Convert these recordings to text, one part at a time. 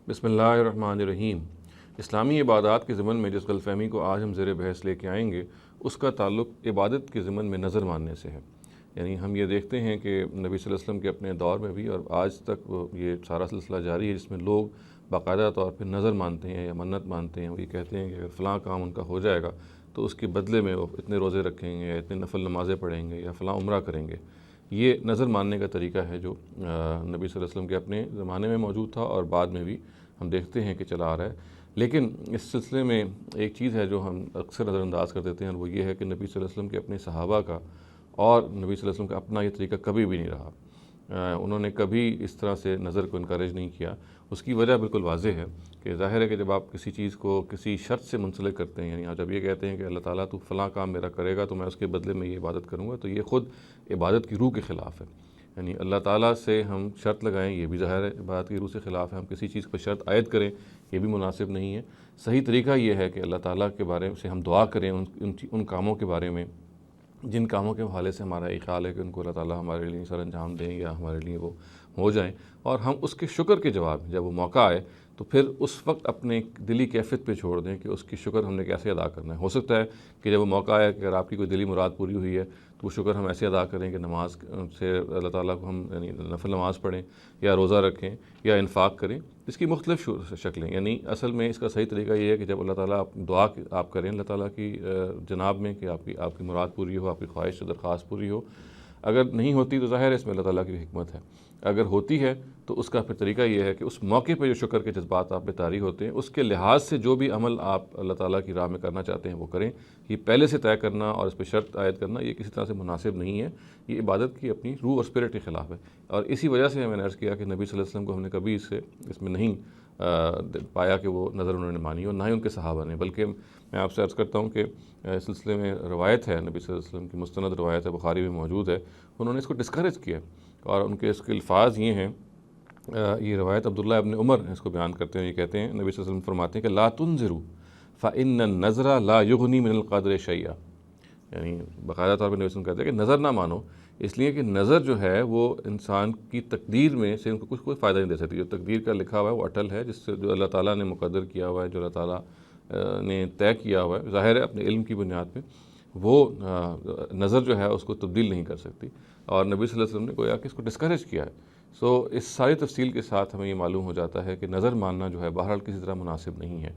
بسم اللہ الرحمن الرحیم۔ اسلامی عبادات کے ضمن میں جس غلط فہمی کو آج ہم زیر بحث لے کے آئیں گے اس کا تعلق عبادت کے ضمن میں نظر ماننے سے ہے۔ یعنی ہم یہ دیکھتے ہیں کہ نبی صلی اللہ علیہ وسلم کے اپنے دور میں بھی اور آج تک یہ سارا سلسلہ جاری ہے، جس میں لوگ باقاعدہ طور پہ نظر مانتے ہیں یا منت مانتے ہیں۔ وہ یہ کہتے ہیں کہ اگر فلاں کام ان کا ہو جائے گا تو اس کے بدلے میں وہ اتنے روزے رکھیں گے یا اتنے نفل نمازیں پڑھیں گے یا فلاں عمرہ کریں گے۔ یہ نظر ماننے کا طریقہ ہے جو نبی صلی اللہ علیہ وسلم کے اپنے زمانے میں موجود تھا اور بعد میں بھی ہم دیکھتے ہیں کہ چلا آ رہا ہے۔ لیکن اس سلسلے میں ایک چیز ہے جو ہم اکثر نظر انداز کر دیتے ہیں، اور وہ یہ ہے کہ نبی صلی اللہ علیہ وسلم کے اپنے صحابہ کا اور نبی صلی اللہ علیہ وسلم کا اپنا یہ طریقہ کبھی بھی نہیں رہا۔ انہوں نے کبھی اس طرح سے نظر کو انکریج نہیں کیا۔ اس کی وجہ بالکل واضح ہے کہ ظاہر ہے کہ جب آپ کسی چیز کو کسی شرط سے منسلک کرتے ہیں، یعنی آپ جب یہ کہتے ہیں کہ اللہ تعالیٰ تو فلاں کام میرا کرے گا تو میں اس کے بدلے میں یہ عبادت کروں گا، تو یہ خود عبادت کی روح کے خلاف ہے۔ یعنی اللہ تعالیٰ سے ہم شرط لگائیں، یہ بھی ظاہر ہے عبادت کی روح سے خلاف ہے۔ ہم کسی چیز پر شرط عائد کریں، یہ بھی مناسب نہیں ہے۔ صحیح طریقہ یہ ہے کہ اللہ تعالیٰ کے بارے سے ہم دعا کریں ان کاموں کے بارے میں جن کاموں کے حوالے سے ہمارا یہ خیال ہے کہ ان کو اللہ تعالیٰ ہمارے لیے سر انجام دیں یا ہمارے لیے وہ ہو جائیں، اور ہم اس کے شکر کے جواب جب وہ موقع آئے تو پھر اس وقت اپنے دلی کیفیت پہ چھوڑ دیں کہ اس کی شکر ہم نے کیسے ادا کرنا ہے۔ ہو سکتا ہے کہ جب وہ موقع آئے کہ اگر آپ کی کوئی دلی مراد پوری ہوئی ہے تو وہ شکر ہم ایسے ادا کریں کہ نماز سے اللہ تعالیٰ کو ہم یعنی نفل نماز پڑھیں یا روزہ رکھیں یا انفاق کریں۔ اس کی مختلف شکلیں، یعنی اصل میں اس کا صحیح طریقہ یہ ہے کہ جب اللہ تعالیٰ دعا آپ کریں اللہ تعالیٰ کی جناب میں کہ آپ کی مراد پوری ہو، آپ کی خواہش درخواست پوری ہو۔ اگر نہیں ہوتی تو ظاہر ہے اس میں اللہ تعالیٰ کی حکمت ہے۔ اگر ہوتی ہے تو اس کا پھر طریقہ یہ ہے کہ اس موقع پہ جو شکر کے جذبات آپ پہ طاری ہوتے ہیں، اس کے لحاظ سے جو بھی عمل آپ اللہ تعالیٰ کی راہ میں کرنا چاہتے ہیں وہ کریں۔ یہ پہلے سے طے کرنا اور اس پہ شرط عائد کرنا یہ کسی طرح سے مناسب نہیں ہے۔ یہ عبادت کی اپنی روح اور اسپرٹ کے خلاف ہے، اور اسی وجہ سے میں نے عرض کیا کہ نبی صلی اللہ علیہ وسلم کو ہم نے کبھی اس میں نہیں پایا کہ وہ نظر انہوں نے مانی، اور نہ ہی ان کے صحابہ نے۔ بلکہ میں آپ سے عرض کرتا ہوں کہ اس سلسلے میں روایت ہے، نبی صلی اللہ علیہ وسلم کی مستند روایت ہے، بخاری میں موجود ہے، انہوں نے اس کو ڈسکریج کیا، اور ان کے اس کے الفاظ یہ ہیں۔ یہ روایت عبداللہ ابن عمر اس کو بیان کرتے ہیں، یہ کہتے ہیں نبی صلی اللہ علیہ وسلم فرماتے ہیں کہ لا تنظروا فإن النظر لا یغنی من القدر شیئا۔ یعنی باقاعدہ طور پر نبی صلی اللہ علیہ وسلم کہتے ہیں کہ نظر نہ مانو، اس لیے کہ نظر جو ہے وہ انسان کی تقدیر میں سے ان کو کوئی فائدہ نہیں دے سکتی۔ جو تقدیر کا لکھا ہوا ہے وہ اٹل ہے، جس سے جو اللہ تعالیٰ نے مقدر کیا ہوا ہے، جو اللہ تعالیٰ نے طے کیا ہوا ہے ظاہر ہے اپنے علم کی بنیاد پہ، وہ نظر جو ہے اس کو تبدیل نہیں کر سکتی، اور نبی صلی اللہ علیہ وسلم نے گویا کہ اس کو ڈسکریج کیا ہے۔ اس ساری تفصیل کے ساتھ ہمیں یہ معلوم ہو جاتا ہے کہ نظر ماننا جو ہے بہرحال کسی طرح مناسب نہیں ہے۔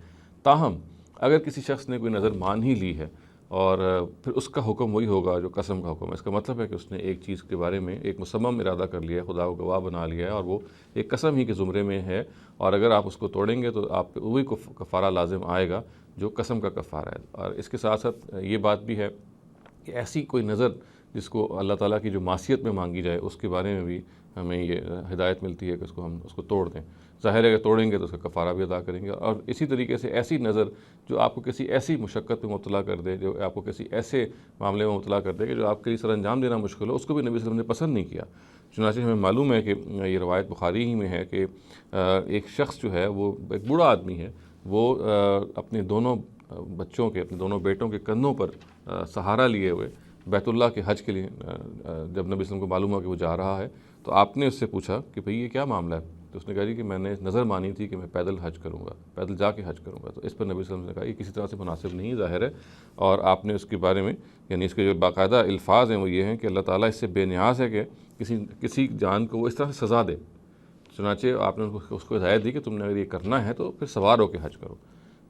تاہم اگر کسی شخص نے کوئی نظر مان ہی لی ہے اور پھر اس کا حکم وہی ہوگا جو قسم کا حکم ہے، اس کا مطلب ہے کہ اس نے ایک چیز کے بارے میں ایک مصمم ارادہ کر لیا ہے، خدا کو گواہ بنا لیا ہے، اور وہ ایک قسم ہی کے زمرے میں ہے، اور اگر آپ اس کو توڑیں گے تو آپ پہ وہی کفارہ لازم آئے گا جو قسم کا کفارہ ہے۔ اور اس کے ساتھ ساتھ یہ بات بھی ہے کہ ایسی کوئی نظر جس کو اللہ تعالیٰ کی جو معصیت میں مانگی جائے اس کے بارے میں بھی ہمیں یہ ہدایت ملتی ہے کہ ہم اس کو توڑ دیں۔ ظاہر ہے کہ توڑیں گے تو اس کا کفارہ بھی ادا کریں گے، اور اسی طریقے سے ایسی نظر جو آپ کو کسی ایسی مشقت پہ مبتلا کر دے، جو آپ کو کسی ایسے معاملے میں مبتلا کر دے کہ جو آپ کے لیے سر انجام دینا مشکل ہو، اس کو بھی نبی صلی اللہ علیہ وسلم نے پسند نہیں کیا۔ چنانچہ ہمیں معلوم ہے کہ یہ روایت بخاری ہی میں ہے کہ ایک شخص جو ہے وہ ایک بوڑھا آدمی ہے، وہ اپنے دونوں بچوں کے اپنے دونوں بیٹوں کے کندھوں پر سہارا لیے ہوئے بیت اللہ کے حج کے لیے جب نبی صلی اللہ علیہ وسلم کو معلوم ہوا کہ وہ جا رہا ہے تو آپ نے اس سے پوچھا کہ بھئی یہ کیا معاملہ ہے؟ تو اس نے کہا جی کہ میں نے نظر مانی تھی کہ میں پیدل حج کروں گا، پیدل جا کے حج کروں گا۔ تو اس پر نبی صلی اللہ علیہ وسلم نے کہا یہ کسی طرح سے مناسب نہیں ظاہر ہے، اور آپ نے اس کے بارے میں یعنی اس کے جو باقاعدہ الفاظ ہیں وہ یہ ہیں کہ اللہ تعالیٰ اس سے بے نیاز ہے کہ کسی جان کو وہ اس طرح سے سزا دے۔ چنانچہ آپ نے اس کو ہدایت دی کہ تم نے اگر یہ کرنا ہے تو پھر سوار ہو کے حج کرو۔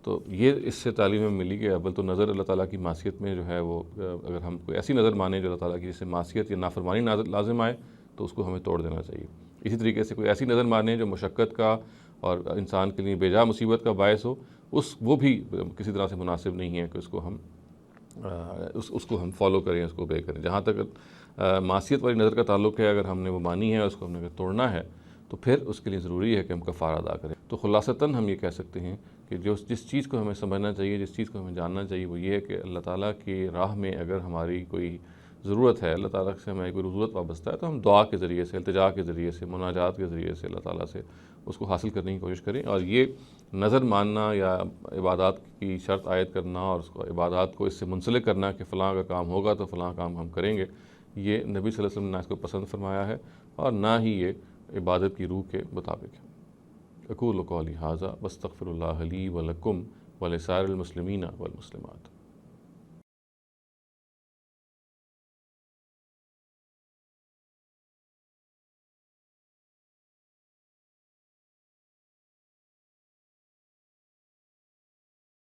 تو یہ اس سے تعلیم میں ملی کہ اول تو نظر اللہ تعالیٰ کی معصیت میں جو ہے وہ اگر ہم کوئی ایسی نظر مانیں جو اللہ تعالیٰ کی جس سے معصیت یا نافرمانی لازم آئے تو اس کو ہمیں توڑ دینا چاہیے۔ اسی طریقے سے کوئی ایسی نظر مانیں جو مشقت کا اور انسان کے لیے بیجا مصیبت کا باعث ہو، وہ بھی کسی طرح سے مناسب نہیں ہے کہ اس کو ہم فالو کریں، اس کو اوبے کریں۔ جہاں تک معصیت والی نظر کا تعلق ہے، اگر ہم نے وہ مانی ہے، اس کو ہم نے اگر توڑنا ہے تو پھر اس کے لیے ضروری ہے کہ ہم کفارہ ادا کریں۔ تو خلاصتاً ہم یہ کہہ سکتے ہیں کہ جس چیز کو ہمیں سمجھنا چاہیے، جس چیز کو ہمیں جاننا چاہیے وہ یہ ہے کہ اللہ تعالیٰ کی راہ میں اگر ہماری کوئی ضرورت ہے، اللہ تعالیٰ سے ہماری کوئی ضرورت وابستہ ہے، تو ہم دعا کے ذریعے سے، التجا کے ذریعے سے، مناجات کے ذریعے سے اللہ تعالیٰ سے اس کو حاصل کرنے کی کوشش کریں۔ اور یہ نظر ماننا یا عبادات کی شرط عائد کرنا اور اس کو عبادات کو اس سے منسلک کرنا کہ فلاں کا کام ہوگا تو فلاں کام ہم کریں گے، یہ نبی صلی اللہ علیہ وسلم نے اس کو پسند فرمایا ہے، اور نہ ہی یہ عبادت کی روح کے مطابق ہے۔ اقول قولی ھذا واستغفر اللہ لی ولکم ولسائر المسلمین والمسلمات۔